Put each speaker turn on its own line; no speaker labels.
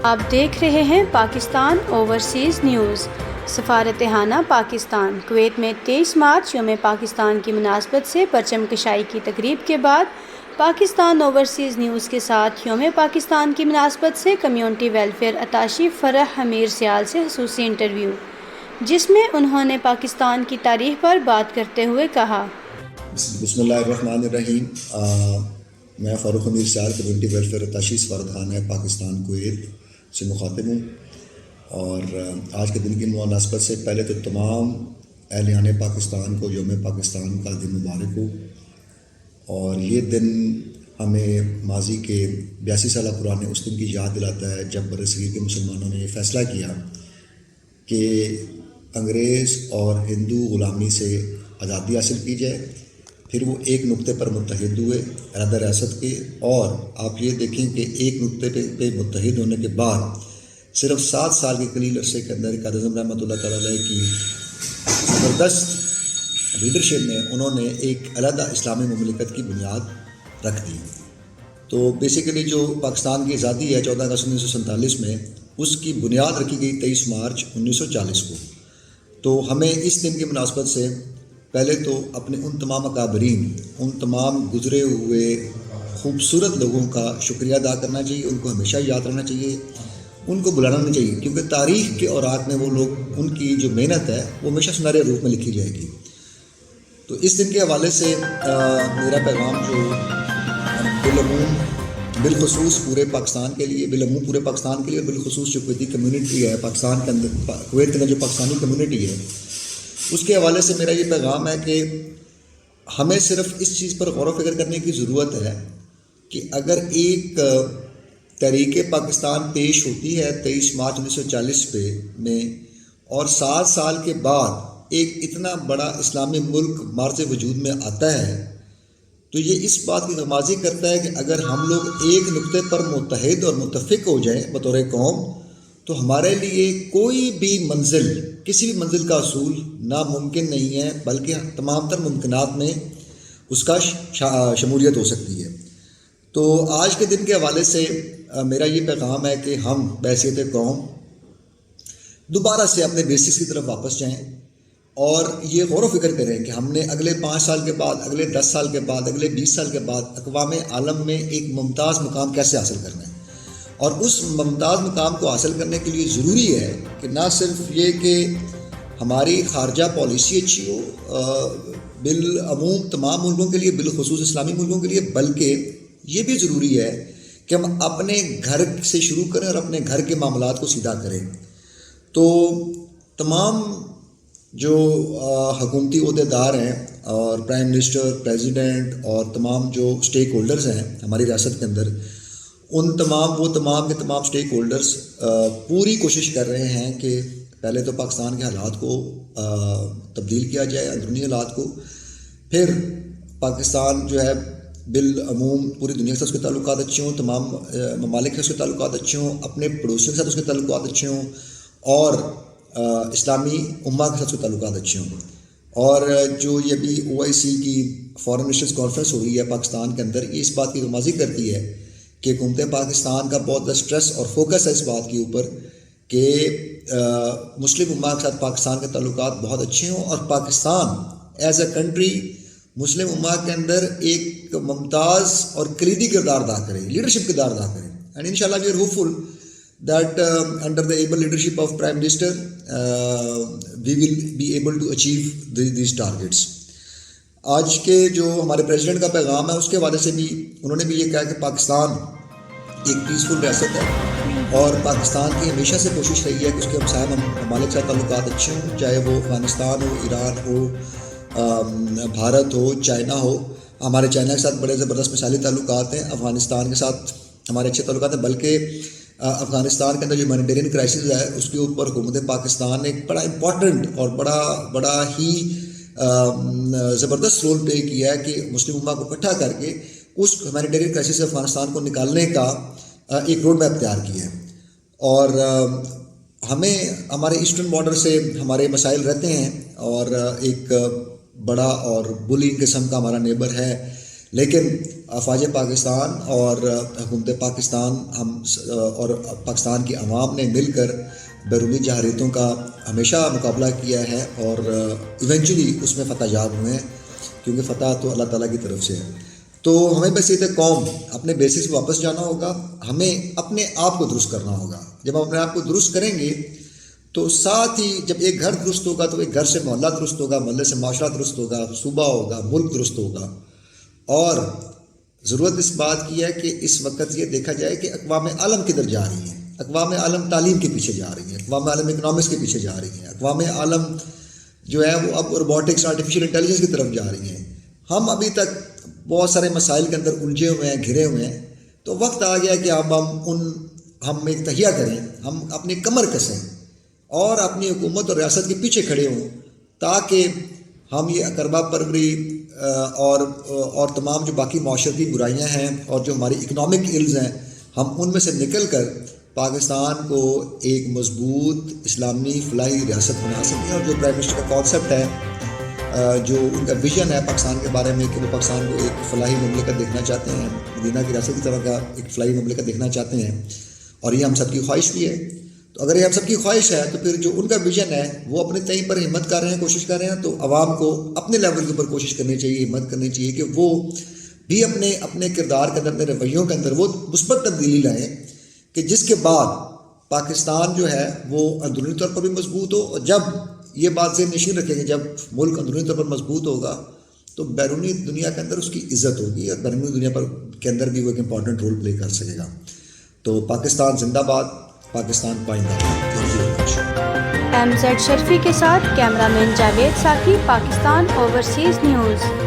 آپ دیکھ رہے ہیں پاکستان اوورسیز نیوز۔ سفارت خانہ پاکستان کویت میں 23 مارچ یوم پاکستان کی مناسبت سے پرچم کشائی کی تقریب کے بعد پاکستان اوورسیز نیوز کے ساتھ یوم پاکستان کی مناسبت سے کمیونٹی ویلفیئر اتاشی فرح حمیر سیال سے خصوصی انٹرویو، جس میں انہوں نے پاکستان کی تاریخ پر بات کرتے ہوئے کہا۔
بسم اللہ الرحمن الرحیم۔ میں فاروق حمیر سیال کمیونٹی ویلفیئر اتاشی سفارت خانہ پاکستان کویت سے مخاطب ہوں، اور آج کے دن کی مناسبت سے پہلے تو تمام اہلیان پاکستان کو یوم پاکستان کا دن مبارک ہو۔ اور یہ دن ہمیں ماضی کے 82 سالہ پرانے اس دن کی یاد دلاتا ہے جب برصغیر کے مسلمانوں نے یہ فیصلہ کیا کہ انگریز اور ہندو غلامی سے آزادی حاصل کی جائے۔ پھر وہ ایک نقطے پر متحد ہوئے علیحدہ ریاست کے، اور آپ یہ دیکھیں کہ ایک نقطے پہ متحد ہونے کے بعد صرف 7 سال کے قلیل عرصے کے اندر قائد اعظم رحمۃ اللہ تعالیٰ علیہ کی زبردست لیڈرشپ میں انہوں نے ایک علیحدہ اسلامی مملکت کی بنیاد رکھ دی۔ تو بیسیکلی جو پاکستان کی آزادی ہے 14 اگست 1947 میں، اس کی بنیاد رکھی گئی 23 مارچ 1940 کو۔ تو ہمیں اس دن کی مناسبت سے پہلے تو اپنے ان تمام اکابرین، ان تمام گزرے ہوئے خوبصورت لوگوں کا شکریہ ادا کرنا چاہیے، ان کو ہمیشہ یاد رکھنا چاہیے، ان کو بلانا نہیں چاہیے، کیونکہ تاریخ کے اوراق میں وہ لوگ، ان کی جو محنت ہے وہ ہمیشہ سنہرے روپ میں لکھی جائے گی۔ تو اس دن کے حوالے سے میرا پیغام جو بالخصوص پورے پاکستان کے لیے، بالعموم پورے پاکستان کے لیے، بالخصوص جو کویتی کمیونٹی ہے پاکستان کے اندر، کویت کے اندر جو پاکستانی کمیونٹی ہے، اس کے حوالے سے میرا یہ پیغام ہے کہ ہمیں صرف اس چیز پر غور و فکر کرنے کی ضرورت ہے کہ اگر ایک تحریک پاکستان پیش ہوتی ہے 23 مارچ 1940 میں، اور 7 سال کے بعد ایک اتنا بڑا اسلامی ملک مارز وجود میں آتا ہے، تو یہ اس بات کی نمازی کرتا ہے کہ اگر ہم لوگ ایک نقطے پر متحد اور متفق ہو جائیں بطور قوم، تو ہمارے لیے کوئی بھی منزل، کسی بھی منزل کا حصول ناممکن نہیں ہے، بلکہ تمام تر ممکنات میں اس کا شمولیت ہو سکتی ہے۔ تو آج کے دن کے حوالے سے میرا یہ پیغام ہے کہ ہم بحیثیت قوم دوبارہ سے اپنے بیسکس کی طرف واپس جائیں، اور یہ غور و فکر کریں کہ ہم نے اگلے 5 سال کے بعد، اگلے 10 سال کے بعد، اگلے 20 سال کے بعد اقوام عالم میں ایک ممتاز مقام کیسے حاصل کرنا ہے۔ اور اس ممتاز مقام کو حاصل کرنے کے لیے ضروری ہے کہ نہ صرف یہ کہ ہماری خارجہ پالیسی اچھی ہو بالعموم تمام ملکوں کے لیے، بالخصوص اسلامی ملکوں کے لیے، بلکہ یہ بھی ضروری ہے کہ ہم اپنے گھر سے شروع کریں اور اپنے گھر کے معاملات کو سیدھا کریں۔ تو تمام جو حکومتی عہدیدار ہیں اور پرائم منسٹر، پریزیڈنٹ اور تمام جو اسٹیک ہولڈرز ہیں ہماری ریاست کے اندر، وہ تمام اسٹیک ہولڈرز پوری کوشش کر رہے ہیں کہ پہلے تو پاکستان کے حالات کو تبدیل کیا جائے، اندرونی حالات کو، پھر پاکستان جو ہے بالعموم پوری دنیا کے ساتھ اس کے تعلقات اچھے ہوں، تمام ممالک کے اس کے تعلقات اچھے ہوں، اپنے پڑوسیوں کے ساتھ اس کے تعلقات اچھے ہوں، اور اسلامی امہ کے ساتھ اس کے تعلقات اچھے ہوں۔ اور جو یہ بھی OIC کی فارن منسٹرز کانفرنس ہو رہی ہے پاکستان کے اندر، یہ اس بات کی نمازی کرتی ہے کہ حکومت پاکستان کا بہت زیادہ اسٹریس اور فوکس ہے اس بات کے اوپر کہ مسلم امہ کے ساتھ پاکستان کے تعلقات بہت اچھے ہوں، اور پاکستان ایز اے کنٹری مسلم امہ کے اندر ایک ممتاز اور کلیدی کردار ادا کرے، لیڈرشپ کردار ادا کرے۔ اینڈ انشاءاللہ we are hopeful that under the able leadership of Prime Minister we will be able to achieve these targets۔ آج کے جو ہمارے پریزیڈنٹ کا پیغام ہے اس کے حوالے سے بھی انہوں نے بھی یہ کہا کہ پاکستان ایک پیسفل ریاست ہے، اور پاکستان کی ہمیشہ سے کوشش رہی ہے کہ اس کے ہمسایہ ممالک سے تعلقات اچھے ہوں، چاہے وہ افغانستان ہو، ایران ہو، بھارت ہو، چائنا ہو۔ ہمارے چائنا کے ساتھ بڑے زبردست مثالی تعلقات ہیں، افغانستان کے ساتھ ہمارے اچھے تعلقات ہیں، بلکہ افغانستان کے اندر جو ہیومینیٹیرین کرائسس ہے اس کے اوپر حکومت پاکستان نے ایک بڑا امپورٹنٹ اور بڑا ہی زبردست رول پلے کیا ہے کہ مسلم امہ کو اکٹھا کر کے اس ہیومینیٹیرین کرائسس سے افغانستان کو نکالنے کا ایک روڈ میپ تیار کیا ہے۔ اور ہمیں ہمارے ایسٹرن بارڈر سے ہمارے مسائل رہتے ہیں، اور ایک بڑا اور بلینگ قسم کا ہمارا نیبر ہے لیکن افواج پاکستان اور حکومت پاکستان اور پاکستان کی عوام نے مل کر بیرونی جہریتوں کا ہمیشہ مقابلہ کیا ہے اور ایونچولی اس میں فتح یاب ہوئے ہیں، کیونکہ فتح تو اللہ تعالیٰ کی طرف سے ہے۔ تو ہمیں بصیرت قوم اپنے بیسس پہ واپس جانا ہوگا، ہمیں اپنے آپ کو درست کرنا ہوگا۔ جب ہم اپنے آپ کو درست کریں گے تو ساتھ ہی جب ایک گھر درست ہوگا تو ایک گھر سے محلہ درست ہوگا، محلے سے معاشرہ درست ہوگا، صوبہ ہوگا، ملک درست ہوگا۔ اور ضرورت اس بات کی ہے کہ اس وقت یہ دیکھا جائے کہ اقوام عالم کدھر جا رہی ہیں۔ اقوام عالم تعلیم کے پیچھے جا رہی ہیں، اقوام عالم اکنامکس کے پیچھے جا رہی ہیں، اقوام عالم جو ہے وہ اب روبوٹکس، آرٹیفیشیل انٹیلیجنس کی طرف جا رہی ہیں۔ ہم ابھی تک بہت سارے مسائل کے اندر الجھے ہوئے ہیں، گھرے ہوئے ہیں، تو وقت آ گیا کہ ہم ایک تہیہ کریں، ہم اپنی کمر کسیں اور اپنی حکومت اور ریاست کے پیچھے کھڑے ہوں، تاکہ ہم یہ اقربا پروری اور تمام جو باقی معاشرتی برائیاں ہیں اور جو ہماری اکنامک ایلز ہیں، ہم ان میں سے نکل کر پاکستان کو ایک مضبوط اسلامی فلاحی ریاست بنا سکیں۔ اور جو پرائم منسٹر کا کانسیپٹ ہے، جو ان کا ویژن ہے پاکستان کے بارے میں کہ وہ پاکستان کو ایک فلاحی مملکت دیکھنا چاہتے ہیں، مدینہ کی ریاست کی طرح کا ایک فلاحی مملکت دیکھنا چاہتے ہیں، اور یہ ہم سب کی خواہش بھی ہے۔ تو اگر یہ ہم سب کی خواہش ہے تو پھر جو ان کا ویژن ہے وہ اپنے تئیں پر ہمت کر رہے ہیں، کوشش کر رہے ہیں، تو عوام کو اپنے لیول کے اوپر کوشش کرنی چاہیے، ہمت کرنی چاہیے کہ وہ بھی اپنے کردار کے اندر، اپنے رویوں کے اندر وہ مثبت تبدیلی لائیں، کہ جس کے بعد پاکستان جو ہے وہ اندرونی طور پر بھی مضبوط ہو۔ اور جب یہ بات ذہن نشین رکھیں گے، جب ملک اندرونی طور پر مضبوط ہوگا تو بیرونی دنیا کے اندر اس کی عزت ہوگی، اور بیرونی دنیا کے اندر بھی وہ ایک امپورٹنٹ رول پلے کر سکے گا۔ تو پاکستان زندہ باد، پاکستان پائندہ باد۔
MZ شرفی کے ساتھ کیمرہ مین جاوید ساکی، پاکستان اوورسیز نیوز۔